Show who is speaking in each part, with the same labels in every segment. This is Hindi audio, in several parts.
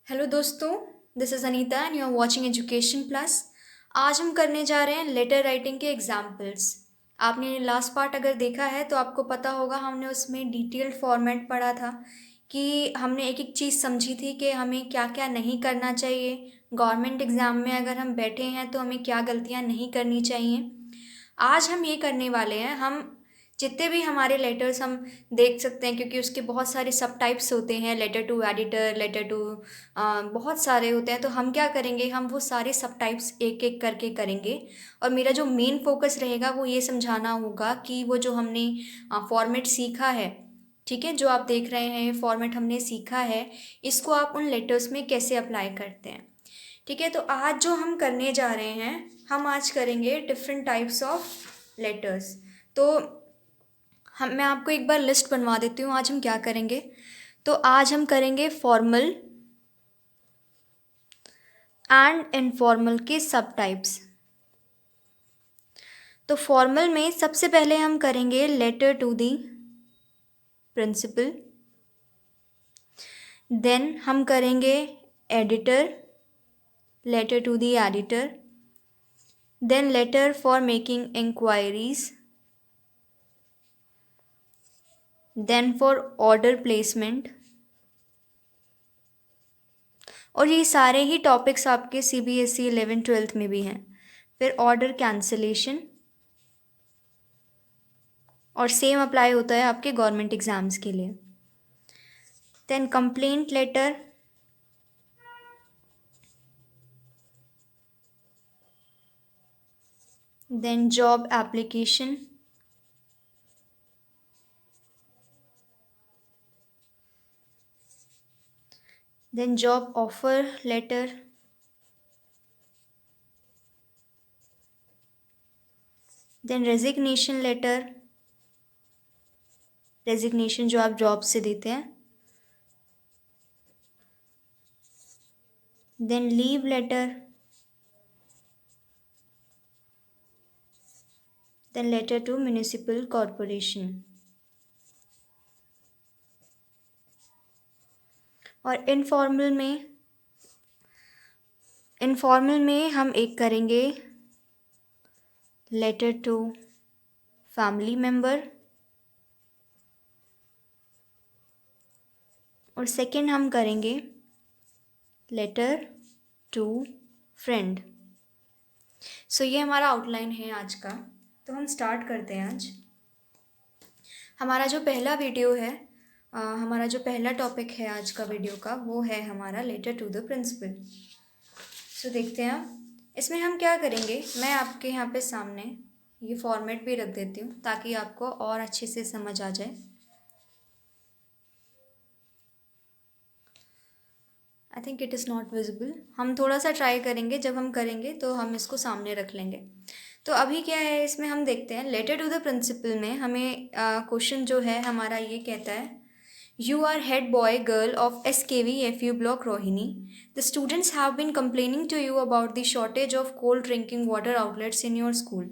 Speaker 1: हेलो दोस्तों, this is Anita and you are watching education plus. आज हम करने जा रहे हैं लेटर राइटिंग के एग्जाम्पल्स। आपने लास्ट पार्ट अगर देखा है तो आपको पता होगा, हमने उसमें डिटेल्ड फॉर्मेट पढ़ा था कि हमने एक एक चीज़ समझी थी कि हमें क्या क्या नहीं करना चाहिए। गवर्नमेंट एग्ज़ाम में अगर हम बैठे हैं तो हमें क्या गलतियाँ नहीं करनी चाहिए। आज हम ये करने वाले हैं, हम जितने भी हमारे लेटर्स हम देख सकते हैं, क्योंकि उसके बहुत सारे सब टाइप्स होते हैं, letter to editor, letter to बहुत सारे होते हैं। तो हम क्या करेंगे, हम वो सारे सब टाइप्स एक एक करके करेंगे। और मेरा जो मेन फोकस रहेगा वो ये समझाना होगा कि वो जो हमने फॉर्मेट सीखा है, ठीक है, जो आप देख रहे हैं फॉर्मेट हमने सीखा है, इसको आप उन लेटर्स में कैसे अप्लाई करते हैं। ठीक है, तो आज जो हम करने जा रहे हैं, हम आज करेंगे डिफरेंट टाइप्स ऑफ लेटर्स। तो मैं आपको एक बार लिस्ट बनवा देती हूँ आज हम क्या करेंगे। तो आज हम करेंगे फॉर्मल एंड इनफॉर्मल के सब टाइप्स। तो फॉर्मल में सबसे पहले हम करेंगे letter to the principal, then हम करेंगे editor, letter to the editor, then letter for making enquiries, then for order placement. और ये सारे ही टॉपिक्स आपके CBSE 11th-12th में भी हैं। फिर ऑर्डर कैंसिलेशन, और सेम अप्लाई होता है आपके गवर्नमेंट एग्ज़ाम्स के लिए। Then complaint letter, then job application, then job offer letter, then resignation letter, resignation जो आप जॉब से देते हैं, then leave letter, then letter to municipal corporation. और इनफॉर्मल में हम एक करेंगे लेटर टू फैमिली मेम्बर, और सेकंड हम करेंगे लेटर टू फ्रेंड। सो ये हमारा आउटलाइन है आज का। तो हम स्टार्ट करते हैं आज। हमारा जो पहला वीडियो है, हमारा जो पहला टॉपिक है आज का वीडियो का, वो है हमारा लेटर टू द प्रिंसिपल। सो देखते हैं आप इसमें हम क्या करेंगे। मैं आपके यहाँ पे सामने ये फॉर्मेट भी रख देती हूँ ताकि आपको और अच्छे से समझ आ जाए। I think it is not visible. हम थोड़ा सा ट्राई करेंगे, जब हम करेंगे तो हम इसको सामने रख लेंगे। तो अभी क्या है, इसमें हम देखते हैं लेटर टू द प्रिंसिपल में हमें क्वेश्चन जो है हमारा ये कहता है, you are head boy girl of SKV FU block Rohini. The students have been complaining to you about the shortage of cold drinking water outlets in your school.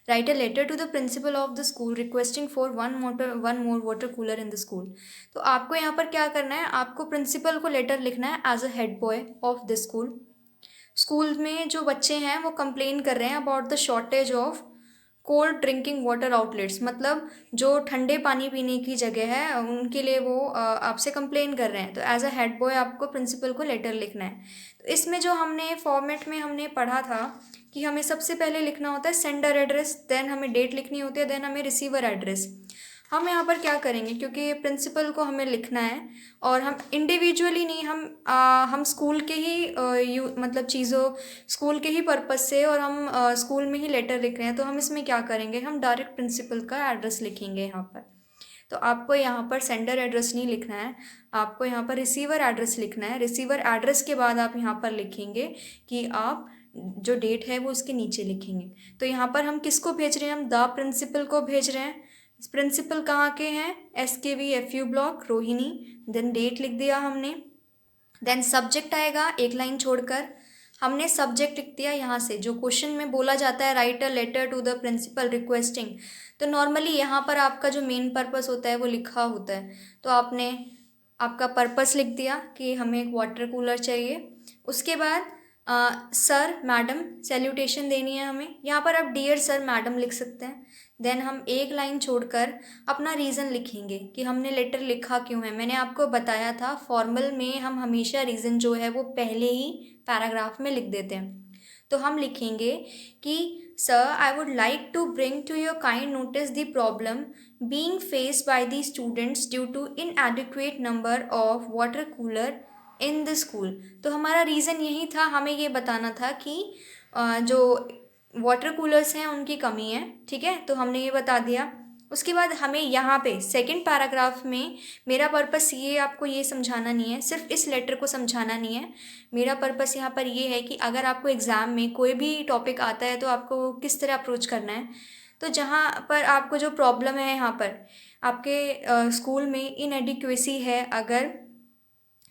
Speaker 1: Write a letter to the principal of the school requesting for one more water cooler in the school। तो आपको यहाँ पर क्या करना है, आपको प्रिंसिपल को लेटर लिखना है as a head boy of the school. School में जो बच्चे हैं वो कंप्लेन कर रहे हैं about the shortage of cold drinking water outlets, मतलब जो ठंडे पानी पीने की जगह है उनके लिए वो आपसे कंप्लेन कर रहे हैं। तो एज अ हेड बॉय आपको प्रिंसिपल को लेटर लिखना है। तो इसमें जो हमने फॉर्मेट में हमने पढ़ा था कि हमें सबसे पहले लिखना होता है सेंडर एड्रेस, देन हमें डेट लिखनी होती है, देन हमें रिसीवर एड्रेस। हम यहाँ पर क्या करेंगे, क्योंकि प्रिंसिपल को हमें लिखना है और हम इंडिविजुअली नहीं, हम स्कूल के ही मतलब चीज़ों स्कूल के ही पर्पज़ से, और हम स्कूल में ही लेटर लिख रहे हैं, तो हम इसमें क्या करेंगे, हम डायरेक्ट प्रिंसिपल का एड्रेस लिखेंगे यहाँ पर। तो आपको यहाँ पर सेंडर एड्रेस नहीं लिखना है, आपको यहाँ पर रिसीवर एड्रेस लिखना है। रिसीवर एड्रेस के बाद आप यहाँ पर लिखेंगे कि आप जो डेट है वो उसके नीचे लिखेंगे। तो यहाँ पर हम किसको भेज रहे हैं, हम द प्रिंसिपल को भेज रहे हैं। प्रिंसिपल कहाँ के हैं, SKV FU block Rohini. Then date लिख दिया हमने, देन सब्जेक्ट आएगा एक लाइन छोड़कर, हमने सब्जेक्ट लिख दिया। यहाँ से जो क्वेश्चन में बोला जाता है write a letter to the principal requesting, तो नॉर्मली यहाँ पर आपका जो मेन पर्पस होता है वो लिखा होता है। तो आपने आपका पर्पस लिख दिया कि हमें एक वाटर कूलर चाहिए। उसके बाद सर मैडम सैल्यूटेशन देनी है हमें, यहाँ पर आप डियर सर मैडम लिख सकते हैं। देन हम एक लाइन छोड़कर अपना रीज़न लिखेंगे कि हमने लेटर लिखा क्यों है। मैंने आपको बताया था फॉर्मल में हम हमेशा रीज़न जो है वो पहले ही पैराग्राफ में लिख देते हैं। तो हम लिखेंगे कि sir I would like to bring to your kind notice the problem being faced by the students due to inadequate number of water cooler in the school। तो हमारा रीज़न यही था, हमें ये बताना था कि जो वाटर कूलर्स हैं उनकी कमी है। ठीक है, तो हमने ये बता दिया। उसके बाद हमें यहाँ पे सेकंड पैराग्राफ में मेरा पर्पस ये आपको ये समझाना नहीं है, सिर्फ इस लेटर को समझाना नहीं है। मेरा पर्पस यहाँ पर ये है कि अगर आपको एग्ज़ाम में कोई भी टॉपिक आता है तो आपको किस तरह अप्रोच करना है। तो जहाँ पर आपको जो प्रॉब्लम है, यहाँ पर आपके स्कूल में इनएडिक्वेसी है अगर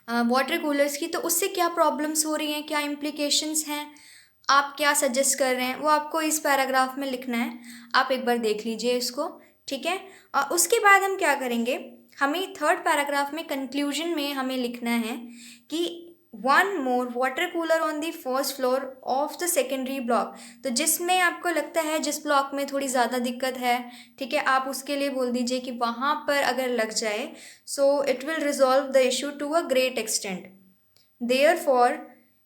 Speaker 1: वाटर कूलर्स की, तो उससे क्या प्रॉब्लम्स हो रही हैं, क्या इम्प्लीकेशंस हैं, आप क्या सजेस्ट कर रहे हैं, वो आपको इस पैराग्राफ में लिखना है। आप एक बार देख लीजिए इसको। ठीक है, और उसके बाद हम क्या करेंगे, हमें थर्ड पैराग्राफ में कंक्लूजन में हमें लिखना है कि one more water cooler on the first floor of the secondary block. तो जिसमें आपको लगता है जिस ब्लॉक में थोड़ी ज़्यादा दिक्कत है, ठीक है, आप उसके लिए बोल दीजिए कि वहाँ पर अगर लग जाए so it will resolve the issue to a great extent. Therefore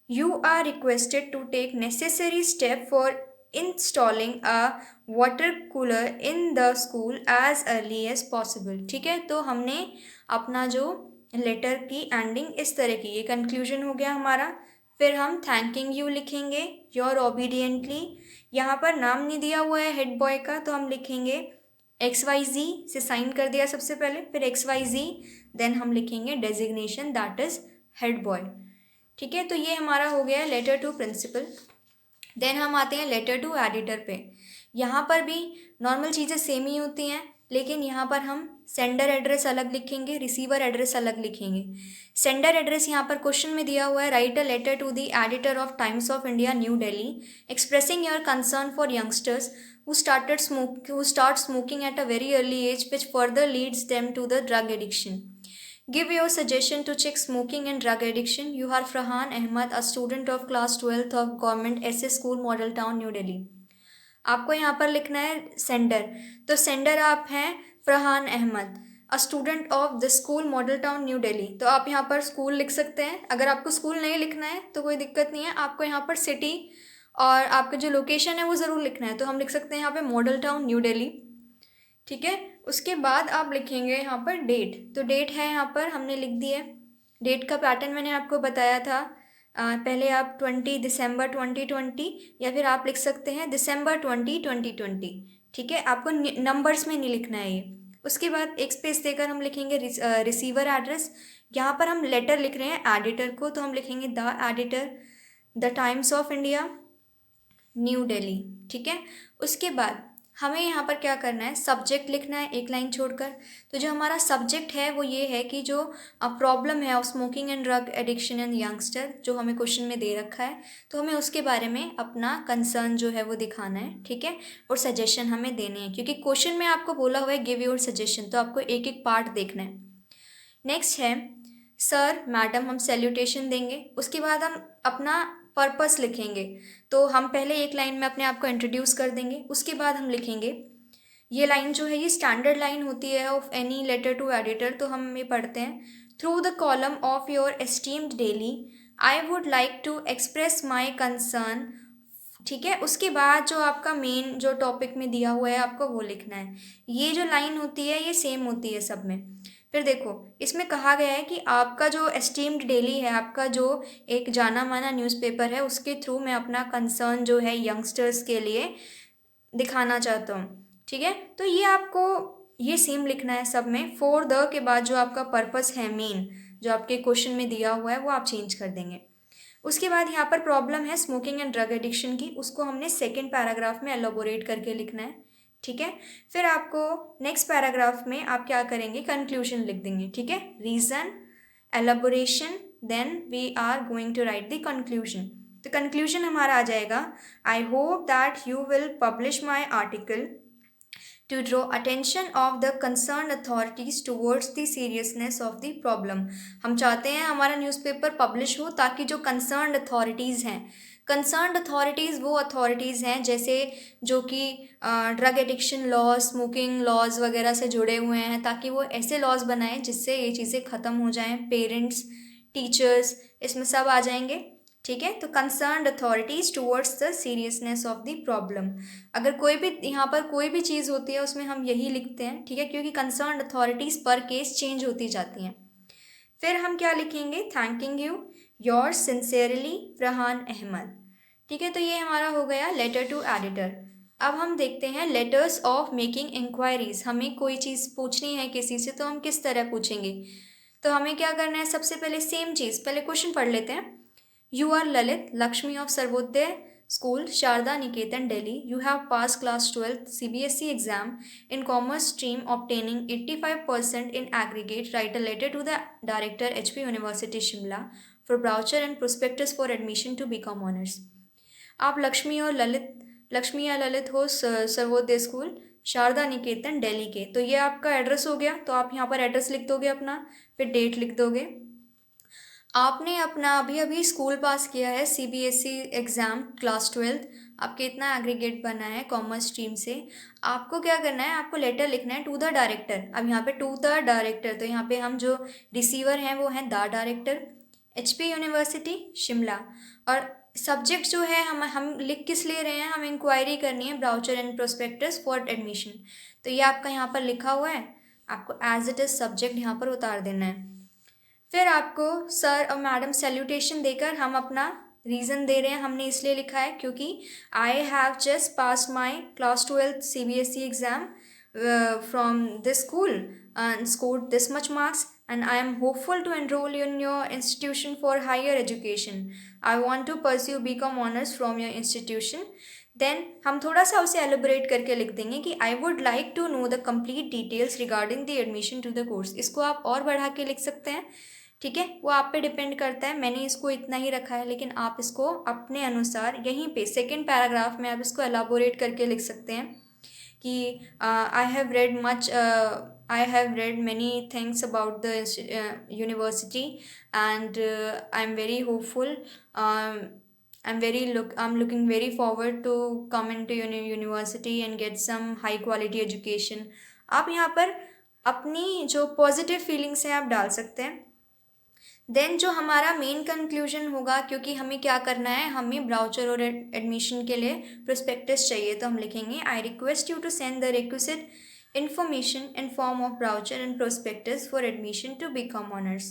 Speaker 1: you are requested to take necessary step for installing a water cooler in the school as early as possible। ठीक है, तो हमने अपना जो लेटर की एंडिंग इस तरह की, ये कंक्लूजन हो गया हमारा। फिर हम थैंकिंग यू लिखेंगे, योर ओबीडियंटली। यहाँ पर नाम नहीं दिया हुआ है हेड बॉय का, तो हम लिखेंगे XYZ से साइन कर दिया सबसे पहले, फिर XYZ, देन हम लिखेंगे designation that is head boy. ठीक है, तो ये हमारा हो गया लेटर टू प्रिंसिपल। देन हम आते हैं लेटर टू एडिटर पे। यहाँ पर भी नॉर्मल चीज़ें सेम ही होती हैं, लेकिन यहाँ पर हम सेंडर एड्रेस अलग लिखेंगे, रिसीवर एड्रेस अलग लिखेंगे। सेंडर एड्रेस यहाँ पर क्वेश्चन में दिया हुआ है, write a letter to the editor of Times of India New Delhi expressing your concern for youngsters who start smoking at a very early age which further leads them to the drug addiction। Give your suggestion to check smoking and drug addiction। You are Farhan Ahmed, a student of class 12th of Government SS School Model Town New Delhi। आपको यहाँ पर लिखना है सेंडर, तो सेंडर आप हैं Farhan Ahmad, a student of the school Model Town New Delhi. तो आप यहाँ पर स्कूल लिख सकते हैं। अगर आपको स्कूल नहीं लिखना है तो कोई दिक्कत नहीं है, आपको यहाँ पर सिटी और आपका जो लोकेशन है वो ज़रूर लिखना है। तो हम लिख सकते हैं यहाँ पे मॉडल टाउन न्यू दिल्ली। ठीक है, उसके बाद आप लिखेंगे यहाँ पर डेट। तो डेट है यहाँ पर हमने लिख दी है। डेट का पैटर्न मैंने आपको बताया था। पहले आप 20 दिसंबर 2020 या फिर आप लिख सकते हैं दिसंबर 2020। ठीक है, आपको नंबर्स में नहीं लिखना है ये। उसके बाद एक स्पेस देकर हम लिखेंगे रिसीवर एड्रेस। यहाँ पर हम लेटर लिख रहे हैं एडिटर को, तो हम लिखेंगे the editor, the Times of India New Delhi. ठीक है, उसके बाद हमें यहाँ पर क्या करना है, सब्जेक्ट लिखना है एक लाइन छोड़कर। तो जो हमारा सब्जेक्ट है वो ये है कि जो प्रॉब्लम है of smoking and drug addiction in youngster, जो हमें क्वेश्चन में दे रखा है, तो हमें उसके बारे में अपना कंसर्न जो है वो दिखाना है। ठीक है, और सजेशन हमें देने हैं, क्योंकि क्वेश्चन में आपको बोला हुआ है गिव योर सजेशन, तो आपको एक एक पार्ट देखना है। नेक्स्ट है सर मैडम, हम सैल्यूटेशन देंगे। उसके बाद हम अपना पर्पस लिखेंगे। तो हम पहले एक लाइन में अपने आप को इंट्रोड्यूस कर देंगे। उसके बाद हम लिखेंगे, ये लाइन जो है ये स्टैंडर्ड लाइन होती है of any letter to editor, तो हम ये पढ़ते हैं, through the column of your esteemed daily I would like to express my concern. ठीक है, उसके बाद जो आपका मेन जो टॉपिक में दिया हुआ है आपको वो लिखना है। ये जो लाइन होती है ये सेम होती है सब में। फिर देखो, इसमें कहा गया है कि आपका जो एस्टीम्ड डेली है, आपका जो एक जाना माना न्यूज़पेपर है, उसके थ्रू मैं अपना कंसर्न जो है यंगस्टर्स के लिए दिखाना चाहता हूँ। ठीक है, तो ये आपको ये सेम लिखना है सब में। फॉर द के बाद जो आपका पर्पस है मेन, जो आपके क्वेश्चन में दिया हुआ है, वो आप चेंज कर देंगे। उसके बाद यहाँ पर प्रॉब्लम है स्मोकिंग एंड ड्रग एडिक्शन की, उसको हमने सेकेंड पैराग्राफ में एलोबोरेट करके लिखना है। ठीक है, फिर आपको नेक्स्ट पैराग्राफ में आप क्या करेंगे, कंक्लूजन लिख देंगे। ठीक है, reason, elaboration, then we are going to write the conclusion. तो कंक्लूजन हमारा आ जाएगा, I hope that you will publish my article to draw attention of the concerned authorities towards the seriousness of the problem। हम चाहते हैं हमारा न्यूज़पेपर पब्लिश हो ताकि जो कंसर्न्ड अथॉरिटीज़ हैं, कंसर्न्ड अथॉरिटीज़ वो अथॉरिटीज़ हैं जैसे जो कि drug addiction laws, smoking laws वगैरह से जुड़े हुए हैं, ताकि वो ऐसे लॉज बनाएं जिससे ये चीज़ें ख़त्म हो जाएं। पेरेंट्स, टीचर्स, इसमें सब आ जाएंगे। ठीक है, तो concerned authorities towards the seriousness of the problem. अगर कोई भी यहाँ पर कोई भी चीज़ होती है उसमें हम यही लिखते हैं। ठीक है, क्योंकि कंसर्न्ड अथॉरिटीज़ पर केस चेंज होती जाती हैं। फिर हम क्या लिखेंगे, thanking you your sincerely Farhan Ahmad. ठीक है, तो ये हमारा हो गया लेटर टू एडिटर। अब हम देखते हैं लेटर्स ऑफ मेकिंग इंक्वायरीज। हमें कोई चीज़ पूछनी है किसी से तो हम किस तरह पूछेंगे। तो हमें क्या करना है, सबसे पहले सेम चीज़, पहले क्वेश्चन पढ़ लेते हैं। You are Lalit Lakshmi of Sarvodaya School, Sharda Niketan, Delhi. You have passed class 12th CBSE exam in commerce stream, obtaining 85% in aggregate. Write a letter to the director, HP University Shimla, for brochure and prospectus for admission to become honors. आप लक्ष्मी और ललित, लक्ष्मी या ललित हो सर्वोदय स्कूल शारदा निकेतन दिल्ली के। तो ये आपका एड्रेस हो गया, तो आप यहाँ पर एड्रेस लिख दोगे अपना, फिर डेट लिख दोगे। आपने अपना अभी अभी स्कूल पास किया है, सीबीएसई एग्ज़ाम क्लास 12th, आपके इतना एग्रीगेट बना है कॉमर्स स्ट्रीम से। आपको क्या करना है, आपको लेटर लिखना है टू द डायरेक्टर। अब यहाँ पे टू द डायरेक्टर, तो यहाँ पे हम जो रिसीवर हैं वो हैं the director, HP university Shimla. और सब्जेक्ट जो है हम लिख किस ले रहे हैं, हम इंक्वायरी करनी है brochure and prospectus for admission. तो ये आपका यहाँ पर लिखा हुआ है, आपको एज इट इज़ सब्जेक्ट यहाँ पर उतार देना है। फिर आपको सर और मैडम सैल्यूटेशन देकर हम अपना रीज़न दे रहे हैं। हमने इसलिए लिखा है क्योंकि I have just pass my class 12th CBSE exam from this school and scored this much marks, and I am hopeful to enroll in your institution for higher education. I want to pursue BCom honors from your institution. Then हम थोड़ा सा उसे एलिब्रेट करके लिख देंगे कि I would like to know the complete details regarding the admission to the course. इसको आप और बढ़ा के लिख सकते हैं। ठीक है, वो आप पे डिपेंड करता है। मैंने इसको इतना ही रखा है, लेकिन आप इसको अपने अनुसार यहीं पे सेकेंड पैराग्राफ में आप इसको एलाबोरेट करके लिख सकते हैं कि I have read much, I have read many things about the university, and I'm very hopeful. Um, I'm looking very forward to come into university and get some high quality education. आप यहाँ पर अपनी जो पॉजिटिव फीलिंग्स हैं आप डाल सकते हैं। देन जो हमारा मेन कंक्लूजन होगा, क्योंकि हमें क्या करना है, हमें ब्राउचर और एडमिशन के लिए प्रोस्पेक्टस चाहिए, तो हम लिखेंगे I request you to send the requisite information in form of brochure and prospectus for admission to BCom honors।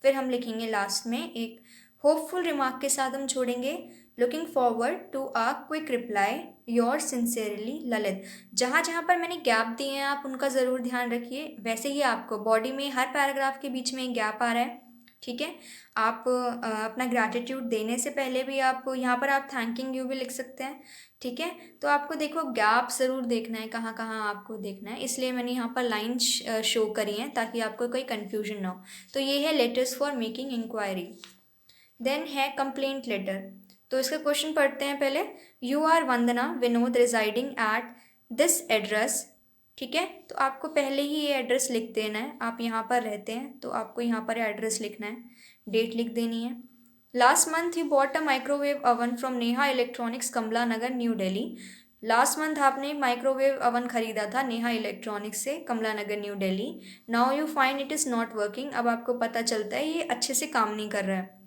Speaker 1: फिर हम लिखेंगे लास्ट में एक होपफुल रिमार्क के साथ हम छोड़ेंगे looking forward to a quick reply your sincerely Lalit. जहाँ जहाँ पर मैंने गैप दिए हैं आप उनका ज़रूर ध्यान रखिए। वैसे ही आपको बॉडी में हर पैराग्राफ के बीच में एक गैप आ रहा है। ठीक है, आप अपना ग्रैटिट्यूड देने से पहले भी आप यहाँ पर आप थैंकिंग यू भी लिख सकते हैं। ठीक है, तो आपको देखो गैप ज़रूर देखना है, कहाँ कहाँ आपको देखना है, इसलिए मैंने यहाँ पर लाइन शो करी हैं ताकि आपको कोई कन्फ्यूजन ना हो। तो ये है letters for making enquiry. Then है कंप्लेंट लेटर। तो इसका क्वेश्चन पढ़ते हैं पहले। You are Vandana Vinod residing at this address. ठीक है, तो आपको पहले ही ये एड्रेस लिख देना है। आप यहाँ पर रहते हैं तो आपको यहाँ पर एड्रेस लिखना है, डेट लिख देनी है। Last month you bought a microwave oven from Neha electronics Kamla Nagar New Delhi. Last month आपने माइक्रोवेव अवन खरीदा था नेहा इलेक्ट्रॉनिक्स से Kamla Nagar New Delhi. Now you find it is not working. अब आपको पता चलता है ये अच्छे से काम नहीं कर रहा है।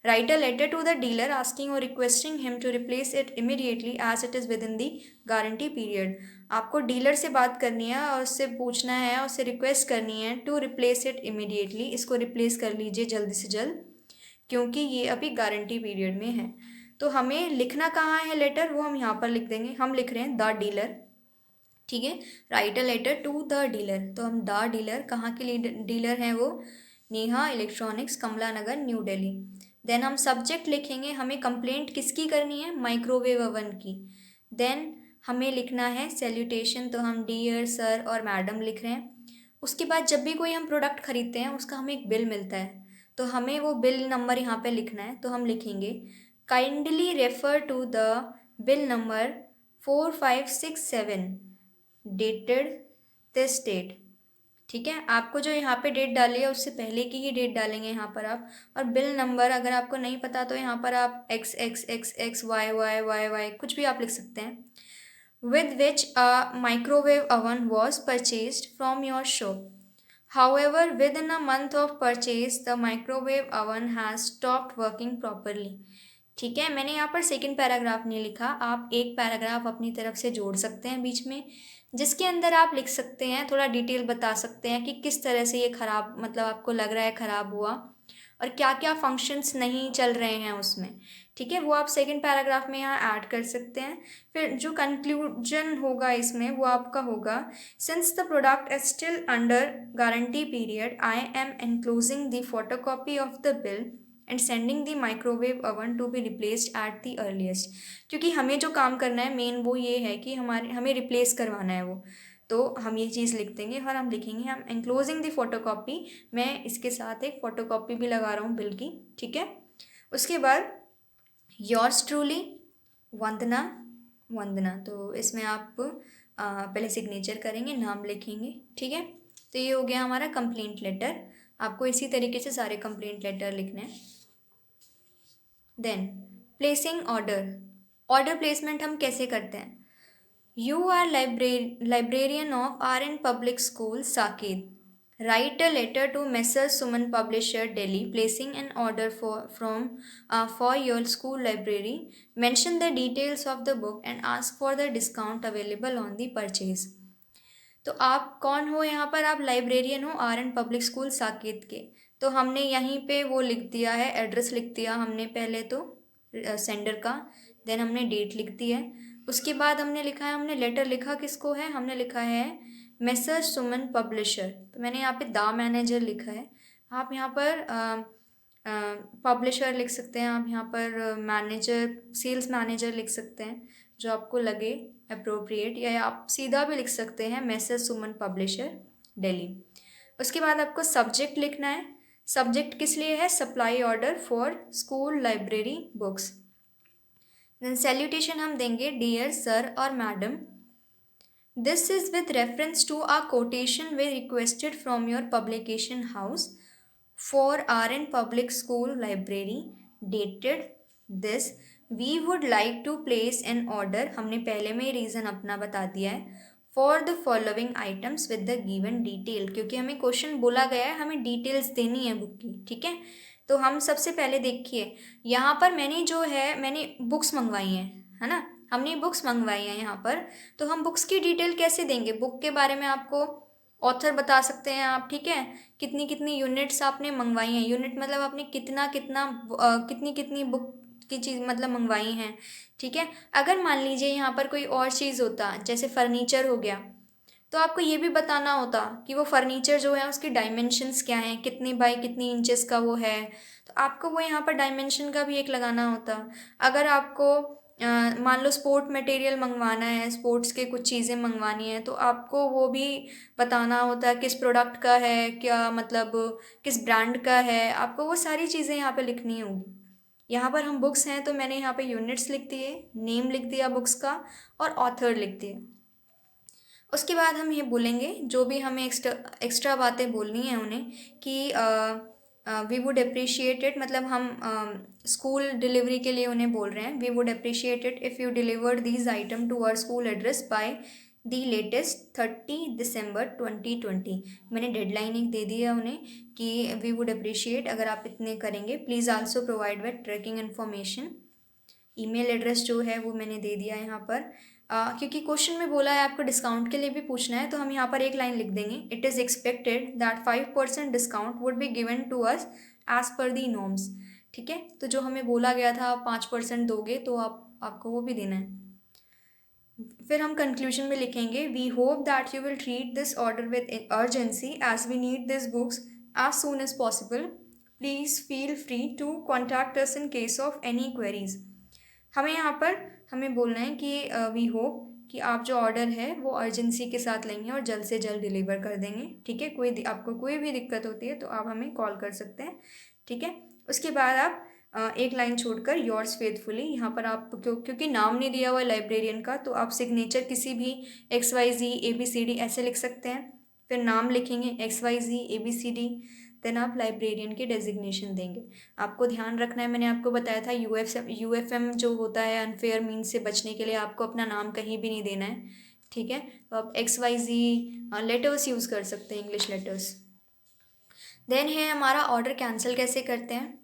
Speaker 1: Write a letter to the dealer asking और requesting him to replace it immediately as it is within the guarantee period. आपको डीलर से बात करनी है और उससे पूछना है, उससे रिक्वेस्ट करनी है टू रिप्लेस इट इमीडिएटली, इसको रिप्लेस कर लीजिए जल्दी से जल्द, क्योंकि ये अभी गारंटी पीरियड में है। तो हमें लिखना कहाँ है लेटर, वो हम यहाँ पर लिख देंगे। हम लिख रहे हैं द डीलर। ठीक है, write a letter to the dealer. तो हम द डीलर, कहाँ के लिए डीलर हैं वो, नेहा इलेक्ट्रॉनिक्स कमला नगर न्यू दिल्ली। देन हम सब्जेक्ट लिखेंगे, हमें कंप्लेंट किसकी करनी है, माइक्रोवेव ओवन की। देन हमें लिखना है सैल्यूटेशन, तो हम डियर सर और मैडम लिख रहे हैं। उसके बाद जब भी कोई हम प्रोडक्ट खरीदते हैं उसका हमें एक बिल मिलता है, तो हमें वो बिल नंबर यहाँ पे लिखना है। तो हम लिखेंगे kindly refer to the bill number 4567 dated this date. ठीक है, आपको जो यहाँ पे डेट डाली है उससे पहले की ही डेट डालेंगे यहाँ पर आप। और बिल नंबर अगर आपको नहीं पता तो यहाँ पर आप XXXX YYYY कुछ भी आप लिख सकते हैं। with which a microwave oven was purchased from your shop. However, within a month of purchase, the microwave oven has stopped working properly. ठीक है, मैंने यहाँ पर सेकंड पैराग्राफ नहीं लिखा, आप एक पैराग्राफ अपनी तरफ से जोड़ सकते हैं बीच में, जिसके अंदर आप लिख सकते हैं, थोड़ा डिटेल बता सकते हैं कि किस तरह से ये ख़राब, मतलब आपको लग रहा है ख़राब हुआ और क्या क्या फंक्शंस नहीं चल रहे हैं उसमें। ठीक है, वो आप सेकंड पैराग्राफ में यहाँ ऐड कर सकते हैं। फिर जो कंक्लूजन होगा इसमें वो आपका होगा, since the product is still under guarantee period, I am enclosing the photocopy of the bill and sending the microwave oven to be replaced at the earliest. क्योंकि हमें जो काम करना है मेन वो ये है कि हमें रिप्लेस करवाना है वो, तो हम ये चीज़ लिख देंगे और हम लिखेंगे हम एनक्लोजिंग द फोटोकॉपी। मैं इसके साथ एक फ़ोटोकॉपी भी लगा रहा हूँ बिल की। ठीक है, उसके बाद योर्स ट्रूली वंदना, वंदना, तो इसमें आप पहले सिग्नेचर करेंगे, नाम लिखेंगे। ठीक है, तो ये हो गया हमारा कंप्लेंट लेटर। आपको इसी तरीके से सारे कंप्लेंट लेटर लिखने हैं। Then placing order, order placement हम कैसे करते हैं। You are librarian of RN public school Saket, write a letter to Messrs Suman Publisher Delhi placing an order for your school library. Mention the details of the book and ask for the discount available on the purchase. तो आप कौन हो यहाँ पर, आप लाइब्रेरियन हो RN पब्लिक स्कूल साकेत के। तो हमने यहीं पे वो लिख दिया है, एड्रेस लिख दिया हमने पहले तो सेंडर का, देन हमने डेट लिख दी है। उसके बाद हमने लिखा है, हमने लेटर लिखा किसको है, हमने लिखा है मैसर सुमन पब्लिशर। तो मैंने यहाँ पे द मैनेजर लिखा है, आप यहाँ पर पब्लिशर लिख सकते हैं, आप यहाँ पर मैनेजर, सेल्स मैनेजर लिख सकते हैं जो आपको लगे अप्रोप्रिएट, या आप सीधा भी लिख सकते हैं मैसर सुमन पब्लिशर दिल्ली। उसके बाद आपको सब्जेक्ट लिखना है, सब्जेक्ट किस लिए है, supply order for school library books. Then salutation हम देंगे डियर सर और madam. This is with reference to a quotation we requested from your publication house for RN public school library dated this, we would like to place an order, हमने पहले में ही रीज़न अपना बता दिया है, for the following items with the given detail, क्योंकि हमें क्वेश्चन बोला गया है, हमें डिटेल्स देनी है बुक की। ठीक है, तो हम सबसे पहले देखिए यहाँ पर मैंने बुक्स मंगवाई हैं, है ना, हमने बुक्स मंगवाई हैं यहाँ पर, तो हम बुक्स की डिटेल कैसे देंगे, बुक के बारे में आपको ऑथर बता सकते हैं आप। ठीक है, कितनी कितनी यूनिट्स आपने मंगवाई हैं, यूनिट मतलब आपने कितना कितना कितनी कितनी बुक की चीज़ मतलब मंगवाई हैं। ठीक है, अगर मान लीजिए यहाँ पर कोई और चीज़ होता, जैसे फर्नीचर हो गया, तो आपको ये भी बताना होता कि वो फर्नीचर जो है उसकी डायमेंशंस क्या हैं, कितनी बाई कितनी इंचेस का वो है, तो आपको वो यहाँ पर डायमेंशन का भी एक लगाना होता। अगर आपको मान लो स्पोर्ट मटेरियल मंगवाना है, स्पोर्ट्स के कुछ चीज़ें मंगवानी है, तो आपको वो भी बताना होता है किस प्रोडक्ट का है, क्या मतलब किस ब्रांड का है, आपको वो सारी चीज़ें यहाँ पे लिखनी होगी। यहाँ पर हम बुक्स हैं तो मैंने यहाँ पे यूनिट्स लिख दिए, नेम लिख दिया बुक्स का और ऑथर लिख दिए। उसके बाद हम ये बोलेंगे जो भी हमें एक्स्ट्रा बातें बोलनी है उन्हें कि वी वुड अप्रिशिएट इट, मतलब हम स्कूल डिलीवरी के लिए उन्हें बोल रहे हैं, we would appreciate it if you delivered these item to our school address by the latest 30 December 2020। मैंने डेडलाइन एक दे दी है उन्हें कि वी वुड अप्रिशिएट अगर आप इतने करेंगे, please also provide with tracking information. Email address जो है वो मैंने दे दिया है यहाँ पर, क्योंकि क्वेश्चन में बोला है आपको डिस्काउंट के लिए भी पूछना है, तो हम यहाँ पर एक लाइन लिख देंगे, it is expected that 5% discount would be given to us as per the norms. ठीक है, तो जो हमें बोला गया था आप 5% दोगे, तो आपको वो भी देना है। फिर हम कंक्लूजन में लिखेंगे, we hope that you will treat this order with urgency as we need this books as soon as possible, please feel free to contact us in case of any queries. हमें यहाँ पर हमें बोलना है कि वी होप कि आप जो ऑर्डर है वो अर्जेंसी के साथ लेंगे और जल्द से जल्द डिलीवर कर देंगे। ठीक है, आपको कोई भी दिक्कत होती है तो आप हमें कॉल कर सकते हैं। ठीक है, उसके बाद आप एक लाइन छोड़कर योर्स फेथफुली, यहाँ पर आप क्योंकि नाम नहीं दिया हुआ है लाइब्रेरियन का, तो आप सिग्नेचर किसी भी XYZ ABCD ऐसे लिख सकते हैं। फिर नाम लिखेंगे XYZ ABCD, देन आप लाइब्रेरियन की डेजिग्नेशन देंगे। आपको ध्यान रखना है, मैंने आपको बताया था UFM जो होता है अनफेयर मीन्स से बचने के लिए आपको अपना नाम कहीं भी नहीं देना है, ठीक है। तो आप XYZ लेटर्स यूज़ कर सकते हैं, इंग्लिश लेटर्स। देन है हमारा ऑर्डर कैंसिल कैसे करते हैं।